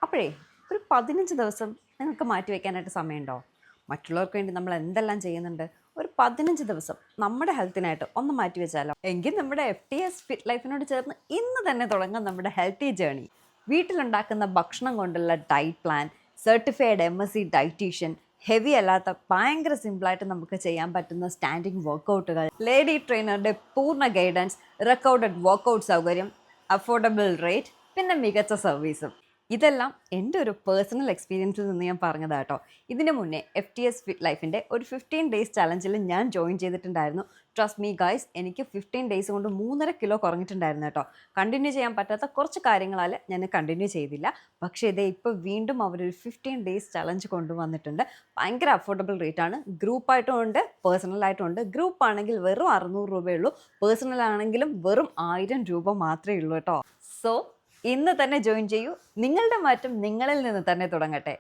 അപ്പോഴേ ഒരു 15 ദിവസം നിങ്ങൾക്ക് മാറ്റി വയ്ക്കാനായിട്ട് സമയമുണ്ടോ? മറ്റുള്ളവർക്ക് വേണ്ടി നമ്മൾ എന്തെല്ലാം ചെയ്യുന്നുണ്ട്. ഒരു 15 ദിവസം നമ്മുടെ ഹെൽത്തിനായിട്ട് ഒന്ന് മാറ്റി വെച്ചാലോ? എങ്കിൽ നമ്മുടെ FTS ഫിറ്റ് ലൈഫിനോട് ചേർന്ന് ഇന്ന് തന്നെ തുടങ്ങാം നമ്മുടെ ഹെൽത്തി ജേണി. വീട്ടിലുണ്ടാക്കുന്ന ഭക്ഷണം കൊണ്ടുള്ള diet plan, certified MSc dietitian, heavy അല്ലാത്ത ഭയങ്കര സിമ്പിളായിട്ട് നമുക്ക് ചെയ്യാൻ പറ്റുന്ന സ്റ്റാൻഡിങ് വർക്കൗട്ടുകൾ, ലേഡി ട്രെയിനറുടെ പൂർണ്ണ ഗൈഡൻസ്, റെക്കോർഡഡ് വർക്കൗട്ട് സൗകര്യം, അഫോർഡബിൾ റേറ്റ്, പിന്നെ മികച്ച സർവീസും. ഇതെല്ലാം എൻ്റെ ഒരു പേഴ്സണൽ എക്സ്പീരിയൻസിൽ നിന്ന് ഞാൻ പറഞ്ഞതാണ് കേട്ടോ. ഇതിന് മുന്നേ FTS ഫിറ്റ് ലൈഫിൻ്റെ ഒരു 15 ഡേയ്സ് ചലഞ്ചിൽ ഞാൻ ജോയിൻ ചെയ്തിട്ടുണ്ടായിരുന്നു. ട്രസ്റ്റ് മീ ഗൈസ്, എനിക്ക് 15 ഡേയ്സ് കൊണ്ട് 3.5 കിലോ കുറഞ്ഞിട്ടുണ്ടായിരുന്നു കേട്ടോ. കണ്ടിന്യൂ ചെയ്യാൻ പറ്റാത്ത കുറച്ച് കാര്യങ്ങളാൽ ഞാൻ കണ്ടിന്യൂ ചെയ്തില്ല. പക്ഷേ ഇതേ ഇപ്പോൾ വീണ്ടും അവരൊരു 15 ഡേയ്സ് ചലഞ്ച് കൊണ്ടുവന്നിട്ടുണ്ട്. ഭയങ്കര അഫോർഡബിൾ റേറ്റ് ആണ്. ഗ്രൂപ്പായിട്ടും ഉണ്ട്, പേഴ്സണലായിട്ടും ഉണ്ട്. ഗ്രൂപ്പ് ആണെങ്കിൽ വെറും 600 രൂപയേ ഉള്ളൂ, പേഴ്സണൽ ആണെങ്കിലും വെറും 1000 രൂപ മാത്രമേ ഉള്ളൂ കേട്ടോ. സോ ഇന്ന് തന്നെ ജോയിൻ ചെയ്യൂ. നിങ്ങളുടെ മാറ്റം നിങ്ങളിൽ നിന്ന് തന്നെ തുടങ്ങട്ടെ.